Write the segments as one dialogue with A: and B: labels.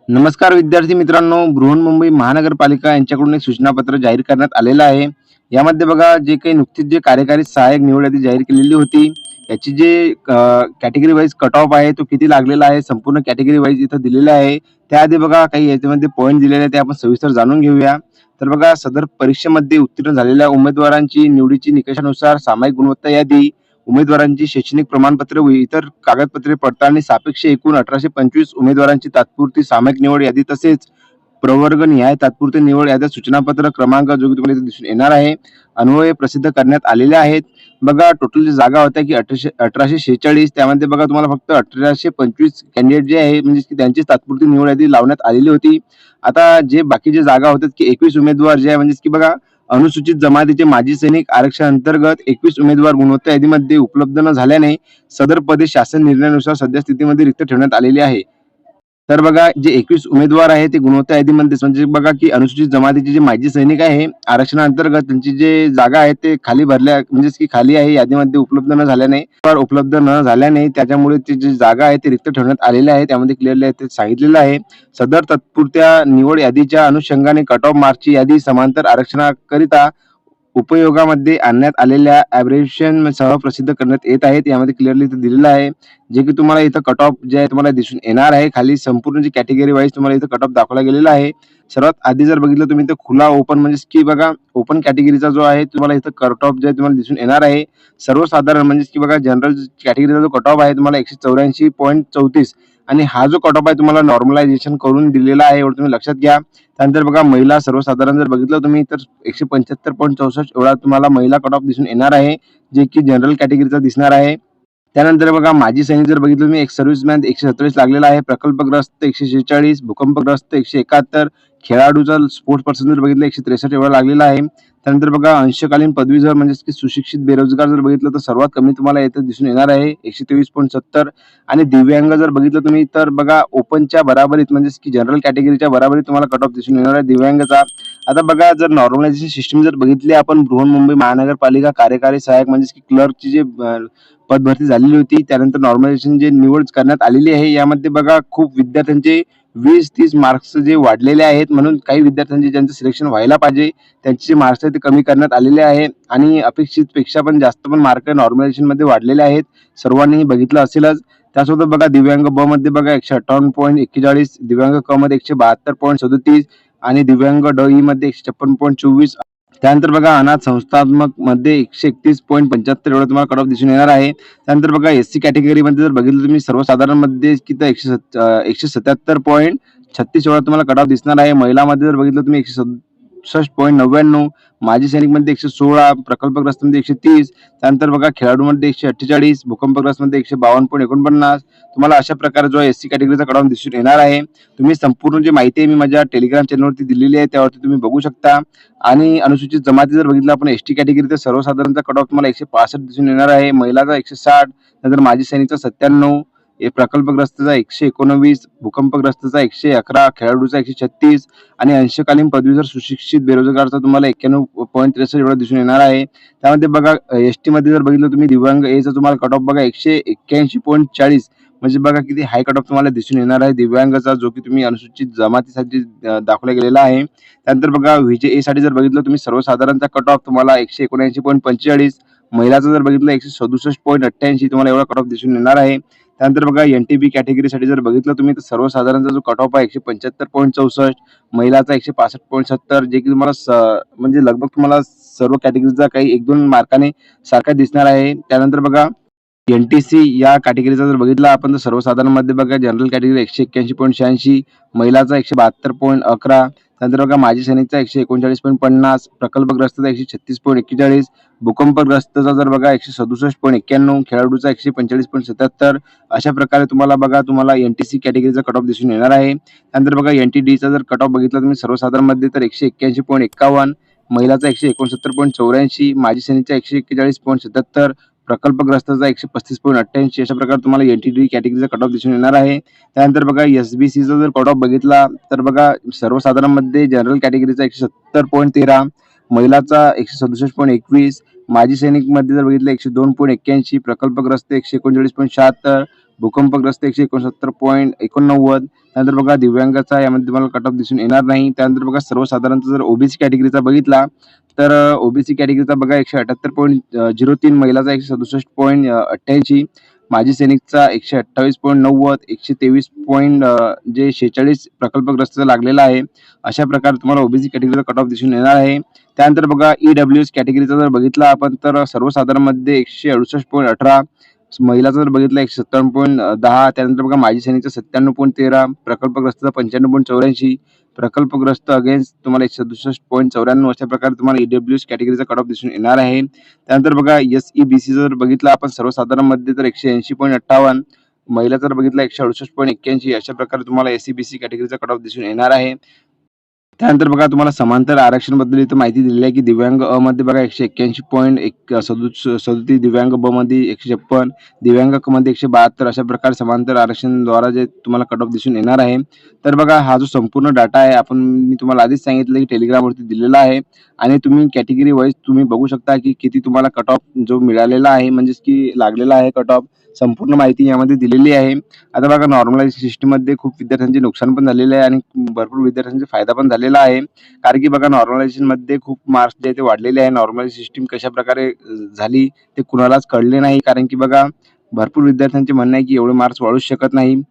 A: नमस्कार विद्यार्थी मित्रांनो, बृहन्मुंबई महानगरपालिका यांच्याकडून एक सूचनापत्र जाहीर करण्यात आलेलं आहे. यामध्ये बघा जे काही नुकतीच जे कार्यकारी सहाय्यक निवड यादी जाहीर केलेली होती, याची जे कॅटेगरी वाईज कट ऑफ आहे तो किती लागलेला आहे, संपूर्ण कॅटेगरी वाईज इथं दिलेलं आहे. त्याआधी बघा काही याच्यामध्ये पॉइंट दिलेले आहेत, ते आपण सविस्तर जाणून घेऊया. तर बघा सदर परीक्षेमध्ये उत्तीर्ण झालेल्या उमेदवारांची निवडीची निकषानुसार सामायिक गुणवत्ता यादी, उमेदवारांची शैक्षणिक प्रमाणपत्रे व इतर कागदपत्रे पडताळणी सापेक्ष एकूण 1825 उमेदवारांची तात्पुरती सामायिक निवड यादी तसेच प्रवर्ग निहाय तात्पुरती निवड याद्या सूचनापत्र क्रमांक जो की तुम्हाला इथे दिसून येणार आहे अन्वये प्रसिद्ध करण्यात आलेले आहेत. बघा टोटल जी जागा होत्या की 1846 त्यामध्ये बघा तुम्हाला फक्त 1825 कॅन्डिडेट जे आहे म्हणजे की त्यांची तात्पुरती निवड यादी लावण्यात आलेली होती. आता जे बाकीचे जागा होतात की 21 उमेदवार जे आहे म्हणजे की बघा अनुसूचित जमातीचे माजी सैनिक आरक्षण अंतर्गत 21 उमेदवार गुणवत्ता यादीमध्ये उपलब्ध न झाल्याने सदर पदे शासन निर्णयानुसार सध्या स्थितीमध्ये रिक्त ठेवण्यात आलेली आहे. तर बघा जे 21 उमेदवार आहे ते गुणवत्ता यादीमध्ये म्हणजे बघा की अनुसूचित जमातीचे जे माजी सैनिक आहे आरक्षणाअंतर्गत त्यांची जे जागा आहे ते खाली भरल्या म्हणजे की खाली आहे यादीमध्ये उपलब्ध न झाल्याने त्याच्यामुळे ती जी जागा आहे ती रिक्त ठेवण्यात आलेली आहे. त्यामध्ये क्लिअरली आहे ते सांगितलेलं आहे. सदर तात्पुरत्या निवड यादीच्या अनुषंगाने कट ऑफ मार्कची यादी समांतर आरक्षणाकरिता उपयोगामध्ये आणण्यात आलेल्या ॲब्रिव्हिएशन सह प्रसिद्ध करण्यात येत आहेत. यामध्ये क्लिअरली इथं दिलेलं आहे. जे की तुम्हाला इथं कट ऑफ जे आहे तुम्हाला दिसून येणार आहे. खाली संपूर्ण जी कॅटेगरी वाईज तुम्हाला इथं कट ऑफ दाखवला गेलेला आहे. सर्वात आधी जर बघितलं तुम्ही तर खुला ओपन म्हणजे की बघा ओपन कॅटेगरीचा जो आहे तुम्हाला इथं कट ऑफ जे आहे तुम्हाला दिसून येणार आहे. सर्वसाधारण म्हणजे की बघा जनरल कॅटेगरीचा जो कट ऑफ आहे तुम्हाला 184.34 आणि हा जो कट ऑफ आहे तुम्हाला नॉर्मलायझेशन करून दिलेला आहे एवढं तुम्ही लक्षात घ्या. त्यानंतर बघा महिला सर्वसाधारण जर बघितलं तुम्ही तर 175.64 एवढा तुम्हाला महिला कट ऑफ दिसून येणार आहे, जे की जनरल कॅटेगरीचा दिसणार आहे. त्यानंतर बघा माजी सैनिक जर बघितलं तुम्ही एक सर्व्हिसमॅन 127 लागलेला आहे, प्रकल्पग्रस्त 146, भूकंपग्रस्त 171, खेळाडूचा स्पोर्ट्स पर्सन जर बघितलं 163 एवढा लागलेला आहे. त्यानंतर बघा अंशकालीन पदवीधर म्हणजे की सुशिक्षित बेरोजगार जर बघितलं तर सर्वात कमी तुम्हाला इथं दिसून येणार आहे 123.70 आणि दिव्यांग जर बघितलं तुम्ही तर बघा ओपनच्या बराबरीत म्हणजे की जनरल कॅटेगरीच्या बराबरीत तुम्हाला कट ऑफ दिसून येणार आहे दिव्यांगचा. आता बघा जर नॉर्मलायझेशन सिस्टम जर बघितली आपण बृहन्मुंबई महानगरपालिका कार्यकारी सहाय्यक म्हणजे की क्लर्कची जे पद भरती झालेली होती त्यानंतर नॉर्मलायझेशन जे निवड करण्यात आलेली आहे यामध्ये बघा खूप विद्यार्थ्यांचे 20-30 मार्क्स जे वाढलेले आहेत म्हणून काही विद्यार्थ्यांचे ज्यांचं सिलेक्शन व्हायला पाहिजे त्यांचे जे मार्क्स आहेत ते कमी करण्यात आलेले आहे आणि अपेक्षित पेक्षा पण जास्त पण मार्क नॉर्मलायझेशन मध्ये वाढलेले आहेत. सर्वांनी बघितलं असेलच. त्यासोबत बघा दिव्यांग ब मध्ये बघा 158.41, दिव्यांग क मध्ये 172.37 आणि दिव्यांग ड ई मध्ये 156.24. त्यानंतर बघा अनाथ संस्थात्मक मध्ये 131.75 एवढा तुम्हाला कट ऑफ दिसून येणार आहे. त्यानंतर बघा एससी कॅटेगरी मध्ये जर बघितलं तुम्ही सर्वसाधारण मध्ये किती 177.36 एवढा तुम्हाला कट ऑफ दिसणार आहे. महिलामध्ये जर बघितलं तुम्ही 167.99, माजी सैनिक मध्ये 116, प्रकल्पग्रस्त मध्ये 130, त्यानंतर बघा खेळाडू मध्ये 148, भूकंपग्रस्त मध्ये 152.49 तुम्हाला अशा प्रकारे जो एससी कॅटेगरीचा कट ऑफ दिसून येणार आहे. तुम्ही संपूर्ण जी माहिती आहे मी माझ्या टेलिग्राम चॅनलवरती दिलेली आहे त्यावरती तुम्ही बघू शकता. आणि अनुसूचित जमाती जर बघितलं आपण एसटी कॅटेगरी तर सर्वसाधारणचा कट ऑफ तुम्हाला 165 दिसून येणार आहे. महिलाचा 160, नंतर माजी सैनिकचा 97, प्रकल्पग्रस्तचा 119, भूकंपग्रस्तचा 111, खेळाडूचा 136 आणि अंशकालीन पदवीधर सुशिक्षित बेरोजगारचा तुम्हाला 91.63 एवढा दिसून येणार आहे. त्यामध्ये बघा एसटी मध्ये जर बघितलं तुम्ही दिव्यांग एचा तुम्हाला कट ऑफ बघा 181.40 म्हणजे बघा किती हाय कट ऑफ तुम्हाला दिसून येणार आहे दिव्यांगचा जो की तुम्ही अनुसूचित जमातीसाठी दाखवला गेलेला आहे. त्यानंतर बघा व्हीजे ए साठी जर बघितलं तुम्ही सर्वसाधारणचा कट ऑफ तुम्हाला 179.45, महिलाचा जर बघितलं 167.88 तुम्हाला एवढा कट ऑफ दिसून येणार आहे. त्यानंतर बघा एनटीबी कॅटेगरीसाठी जर बघितलं तुम्ही तर सर्वसाधारणचा जो कट ऑफ आहे 175.64, महिलाचा 165.70 जे की तुम्हाला म्हणजे लगभग तुम्हाला सर्व कॅटेगरीचा काही 1-2 मार्काने सारखा दिसणार आहे. त्यानंतर बघा एनटीसी या कॅटेगरीचा जर बघितला आपण तर सर्वसाधारण मध्ये बघा जनरल कॅटेगरी 181.86, महिलाचा 172.11, त्यानंतर बघा माजी सैनिकचा 139.50, प्रकल्पग्रस्तचा 136.41, भूकंपग्रस्तचा जर बघा 167.91, खेळाडूचा 145.77 अशा प्रकारे तुम्हाला बघा तुम्हाला एनटीसी कॅटेगरीचा कट ऑफ दिसून येणार आहे. त्यानंतर बघा एनटीडीचा जर कट ऑफ बघितला तुम्ही सर्वसाधारण मध्ये तर 181.51, महिलाचा 169.84, माजी सैनिकचा 141.77, प्रकल्पग्रस्ताचा 135.88 अशा प्रकारे तुम्हाला एनटीडी कॅटेगरीचा कट ऑफ दिसून येणार आहे. त्यानंतर बघा एसबीसीचा जर कट ऑफ बघितला तर बघा सर्वसाधारण मध्ये जनरल कॅटेगरीचा 170.13, महिलाचा 167.21, माजी सैनिक मध्ये जर बघितलं 102.81, प्रकल्पग्रस्त 139.76, भूकंपग्रस्त 169.89, त्यानंतर बघा दिव्यांगाचा यामध्ये तुम्हाला कट ऑफ दिसून येणार नाही. त्यानंतर बघा सर्वसाधारणतः जर ओबीसी कॅटेगरीचा बघितला तर ओबीसी कॅटेगरीचा बघा 178.03, महिलाचा 167.88, माजी सैनिकचा 128.90, 123 जे 46 प्रकल्पग्रस्त लागलेला आहे. अशा प्रकारे तुम्हाला ओबीसी कॅटेगरीचा कट ऑफ दिसून येणार आहे. त्यानंतर बघा ईडब्ल्यूएस कॅटेगरीचा जर बघितला आपण तर सर्वसाधारणमध्ये 168.18, महिलाचा जर बघितला 157.10, त्यानंतर बघा माजी सैनिकचा 97.13, प्रकल्पग्रस्तचा 95.84, प्रकल्पग्रस्त अगेन्स्ट तुम्हाला 167.94, अशा प्रकारे तुम्हाला ईडब्ल्यूएस कॅटेगरीचा कट ऑफ दिसून येणार आहे. त्यानंतर बघा एसईबीसी जर बघितला आपण सर्वसाधारणमध्ये तर 180.58, महिलाचा जर बघितला 168.81, अशा प्रकारे तुम्हाला एसईबीसी कॅटेगरीचा कट ऑफ दिसून येणार आहे. त्यानंतर बघा तुम्हाला समांतर आरक्षणाबद्दल इथं माहिती दिलेली आहे, की दिव्यांग अ मध्ये बघा 181.37, दिव्यांग ब मध्ये 156, दिव्यांग क मध्ये 172, अशा प्रकारे समांतर आरक्षणाद्वारा जे तुम्हाला कट ऑफ दिसून येणार आहे. तर बघा हा जो संपूर्ण डाटा आहे मी तुम्हाला आधीच सांगितलं, की टेलिग्रामवरती दिलेला आहे आणि तुम्ही कॅटेगरी वाईज तुम्ही बघू शकता, की किती तुम्हाला कट ऑफ जो मिळालेला आहे म्हणजेच की लागलेला आहे कट ऑफ. संपूर्ण माहिती यामध्ये दिलेली आहे. आता बघा नॉर्मलायझेशन सिस्टममध्ये खूप विद्यार्थ्यांचे नुकसान पण झालेले आहे आणि भरपूर विद्यार्थ्यांचा फायदा पण झालेला आहे. कारण की बघा नॉर्मलायझेशनमध्ये खूप मार्क्स जे आहे ते वाढलेले आहे. नॉर्मलायझेशन सिस्टम कशाप्रकारे झाली ते कुणालाच कळले नाही. कारण की बघा भरपूर विद्यार्थ्यांचे म्हणणं आहे, की एवढे मार्क्स वाढूच शकत नाही.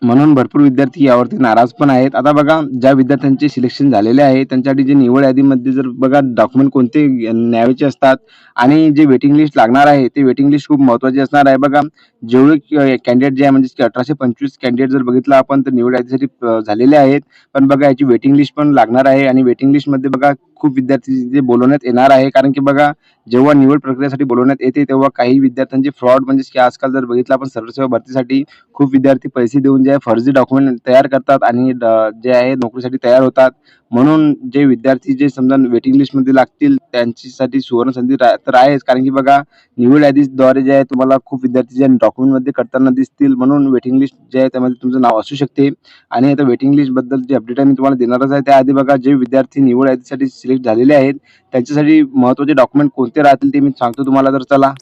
A: म्हणून भरपूर विद्यार्थी यावरती नाराज पण आहेत. आता बघा ज्या विद्यार्थ्यांचे सिलेक्शन झालेले आहे त्यांच्यासाठी जे निवड यादीमध्ये जर बघा डॉक्युमेंट कोणते न्यायचे असतात आणि जे वेटिंग लिस्ट लागणार आहे ते वेटिंग लिस्ट खूप महत्त्वाची असणार आहे. बघा जेवढे कॅन्डिडेट जे आहे म्हणजे 1825 कॅन्डिडेट जर बघितलं आपण तर निवड यादीसाठी झालेले आहेत. पण बघा याची वेटिंग लिस्ट पण लागणार आहे आणि वेटिंग लिस्टमध्ये बघा खूप विद्यार्थी जे बोलवण्यात येणार आहे. कारण की बघा जेव्हा निवड प्रक्रियेसाठी बोलवण्यात येते तेव्हा काही विद्यार्थ्यांचे फ्रॉड म्हणजेच की आजकाल जर बघितलं आपण सर्वसेवा भरतीसाठी खूप विद्यार्थी पैसे देऊन जे आहे फर्जी डॉक्युमेंट तयार करतात आणि जे आहे नोकरीसाठी तयार होतात. म्हणून जे विद्यार्थी जे समजा वेटिंग लिस्टमध्ये लागतील त्यांच्यासाठी सुवर्ण संधी तर आहेच. कारण की बघा निवड यादीद्वारे जे आहे तुम्हाला खूप विद्यार्थी जे डॉक्युमेंटमध्ये करताना दिसतील. म्हणून वेटिंग लिस्ट जे आहे त्यामध्ये तुमचं नाव असू शकते आणि आता वेटिंग लिस्टबद्दल जे अपडेट आहे मी तुम्हाला देणारच आहे. त्याआधी बघा जे विद्यार्थी निवड यादीसाठी सिलेक्ट झालेले आहेत त्यांच्यासाठी महत्त्वाचे डॉक्युमेंट कोणते राहतील ते मी सांगतो तुम्हाला. तर चला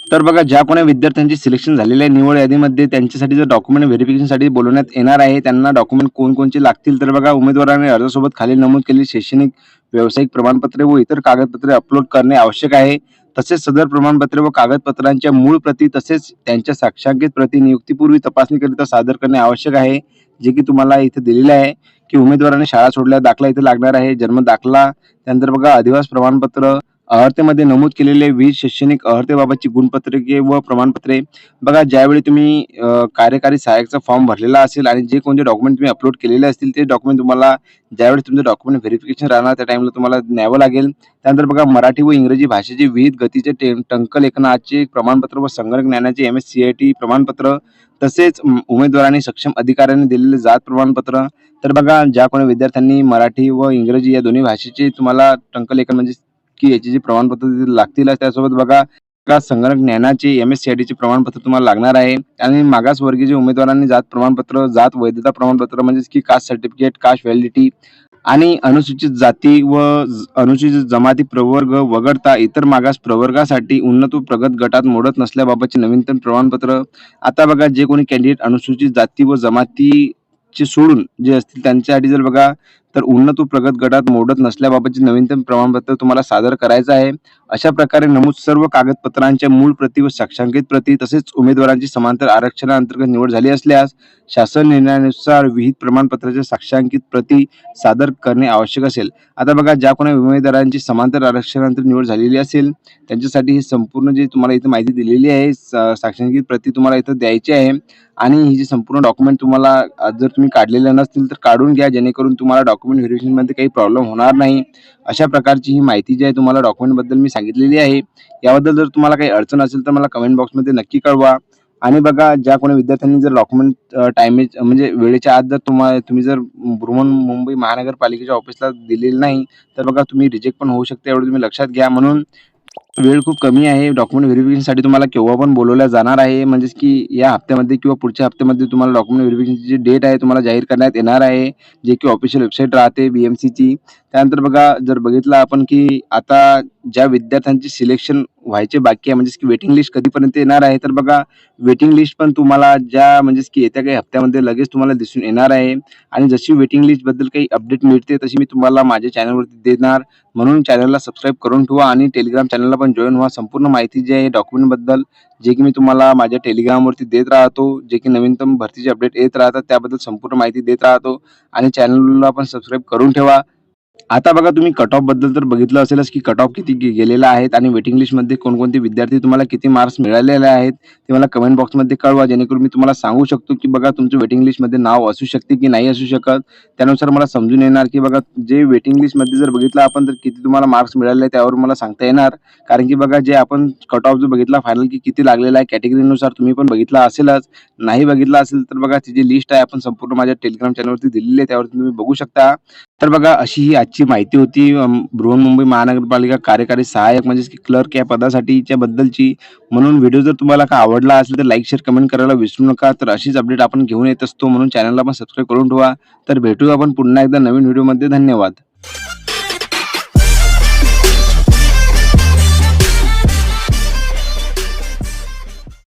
A: तर बघा ज्या कोणी विद्यार्थ्यांची सिलेक्शन झालेले आहे निवड यादीमध्ये त्यांच्यासाठी जर डॉक्युमेंट व्हेरिफिकेशनसाठी बोलवण्यात येणार आहे त्यांना डॉक्युमेंट कोणकोणचे लागतील तर बघा उमेदवाराने अर्जासोबत खाली नमूद केलेली शैक्षणिक व्यावसायिक प्रमाणपत्रे व इतर कागदपत्रे अपलोड करणे आवश्यक आहे. तसेच सदर प्रमाणपत्रे व कागदपत्रांच्या मूळ प्रती तसेच त्यांच्या साक्षांकित प्रती नियुक्तीपूर्वी तपासणीकरिता सादर करणे आवश्यक आहे. जे की तुम्हाला इथे दिलेले आहे की उमेदवाराने शाळा सोडल्या दाखला इथे लागणार आहे, जन्म दाखला, त्यानंतर बघा अधिवास प्रमाणपत्र, अर्हतेमध्ये नमूद केलेले 20 शैक्षणिक अर्हतेबाबतची गुणपत्रिके व प्रमाणपत्रे. बघा ज्यावेळी तुम्ही कार्यकारी सहाय्यकचा फॉर्म भरलेला असेल आणि जे कोणते डॉक्युमेंट तुम्ही अपलोड केलेले असतील ते डॉक्युमेंट तुम्हाला ज्यावेळी तुमचं डॉक्युमेंट व्हेरिफिकेशन राहणार त्या टाईमला तुम्हाला न्यावं लागेल. त्यानंतर बघा मराठी व इंग्रजी भाषेचे विविध गतीचे टंकलेखनाचे प्रमाणपत्र व संगणक ज्ञानाचे MS-CIT प्रमाणपत्र तसेच उमेदवारांनी सक्षम अधिकाऱ्यांनी दिलेले जात प्रमाणपत्र. तर बघा ज्या कोणी विद्यार्थ्यांनी मराठी व इंग्रजी या दोन्ही भाषेचे तुम्हाला टंकलेखन म्हणजे की याचे जे प्रमाणपत्र लागतील त्यासोबत बघा संगणक ज्ञानाचे MS-CIT प्रमाणपत्र तुम्हाला लागणार आहे आणि मागासवर्गीय उमेदवारांनी जात प्रमाणपत्र, जात वैधता प्रमाणपत्र म्हणजेच की कास्ट सर्टिफिकेट, कास्ट व्हॅलिडिटी आणि अनुसूचित जाती व अनुसूचित जमाती प्रवर्ग वगळता इतर मागास प्रवर्गासाठी उन्नत व प्रगत गटात मोडत नसल्याबाबतचे नवीनतम प्रमाणपत्र. आता बघा जे कोणी कॅन्डिडेट अनुसूचित जाती व जमातीचे सोडून जे असतील त्यांच्यासाठी जर बघा तर उन्नत व प्रगत गटात मोडत नसल्याबाबतचे नवीनतम प्रमाणपत्र तुम्हाला सादर करायचं आहे. अशा प्रकारे नमूद सर्व कागदपत्रांच्या मूळ प्रती व साक्षांकित प्रती तसेच उमेदवारांची समांतर आरक्षणाअंतर्गत निवड झाली असल्यास शासन निर्णयानुसार विहित प्रमाणपत्राच्या साक्षांकित प्रती सादर करणे आवश्यक असेल. आता बघा ज्या कोणी उमेदवारांची समांतर आरक्षणानंतर निवड झालेली असेल त्यांच्यासाठी हे संपूर्ण जे तुम्हाला इथे माहिती दिलेली आहे साक्षांकित प्रती तुम्हाला इथं द्यायची आहे आणि ही जी संपूर्ण डॉक्युमेंट तुम्हाला जर तुम्ही काढलेले नसतील तर काढून घ्या जेणेकरून तुम्हाला डॉक्युमेंट व्हेरिफिकेशनमध्ये काही प्रॉब्लेम होणार नाही. अशा प्रकारची ही माहिती जी आहे तुम्हाला डॉक्युमेंटबद्दल मी सांगितलेली आहे. याबद्दल जर तुम्हाला काही अडचण असेल तर मला कमेंट बॉक्समध्ये नक्की कळवा. आणि बघा ज्या कोणी विद्यार्थ्यांनी जर डॉक्युमेंट टायमेज म्हणजे वेळेच्या आत जर तुम्ही जर बृहन्मुंबई महानगरपालिकेच्या ऑफिसला दिलेलं नाही तर बघा तुम्ही रिजेक्ट पण होऊ शकते. एवढं तुम्ही लक्षात घ्या. म्हणून वेळ खूप कमी आहे. डॉक्युमेंट व्हेरिफिकेशनसाठी तुम्हाला केव्हा पण बोलवल्या जाणार आहे. म्हणजेच की या हप्त्यामध्ये किंवा पुढच्या हप्त्यामध्ये तुम्हाला डॉक्युमेंट व्हेरिफिकेशनची जी डेट आहे तुम्हाला जाहीर करण्यात येणार आहे. जे की ऑफिशियल वेबसाईट राहते BMCची. त्यानंतर बघा जर बघितलं आपण की आता ज्या विद्यार्थ्यांचे सिलेक्शन व्हायचे बाकी आहे म्हणजेच की वेटिंग लिस्ट कधीपर्यंत येणार आहे, तर बघा वेटिंग लिस्ट पण तुम्हाला ज्या म्हणजेच की येत्या काही हप्त्यामध्ये लगेच तुम्हाला दिसून येणार आहे. आणि जशी वेटिंग लिस्टबद्दल काही अपडेट मिळते तशी मी तुम्हाला माझ्या चॅनलवरती देणार. म्हणून चॅनलला सबस्क्राईब करून ठेवा आणि टेलिग्राम चॅनलला पण जॉइन व्हा. संपूर्ण माहिती जी आहे डॉक्युमेंटबद्दल जे की मी तुम्हाला माझ्या टेलिग्रामवरती देत राहतो, जे की नवीनतम भरतीचे अपडेट येत राहतात त्याबद्दल संपूर्ण माहिती देत राहतो. आणि चॅनलला पण सबस्क्राईब करून ठेवा. आता बघा तुम्ही कट ऑफ बद्दल तर बघितलं असेलच की कट ऑफ किती गेलेला आहेत आणि वेटिंग लिस्टमध्ये कोणकोणते विद्यार्थी तुम्हाला किती मार्क्स मिळालेले आहेत ते मला कमेंट बॉक्समध्ये कळवा, जेणेकरून मी तुम्हाला सांगू शकतो की बघा तुमचं वेटिंग लिस्टमध्ये नाव असू शकते की नाही असू शकत. त्यानुसार मला समजून येणार की बघा जे वेटिंग लिस्टमध्ये जर बघितलं आपण तर किती तुम्हाला मार्क्स मिळाले त्यावर मला सांगता येणार. कारण की बघा जे आपण कट ऑफ जो बघितला फायनल की किती लागलेला आहे कॅटेगरीनुसार तुम्ही पण बघितला असेलच. नाही बघितला असेल तर बघा ती जी लिस्ट आहे आपण संपूर्ण माझ्या टेलिग्राम चॅनलवरती दिलेली आहे, त्यावरती तुम्ही बघू शकता. तर बघा अशी ही आजची माहिती होती बृहन्मुंबई महानगरपालिका कार्यकारी सहाय्यक म्हणजेच की क्लर्क या पदासाठीच्या बद्दलची. म्हणून व्हिडिओ जर तुम्हाला का आवडला असेल तर लाईक, शेअर, कमेंट करायला विसरू नका. तर अशीच अपडेट आपण घेऊन येत असतो, म्हणून चॅनलला पण सबस्क्राईब करून ठेवा. तर भेटूया आपण पुन्हा एकदा नवीन व्हिडिओमध्ये. धन्यवाद.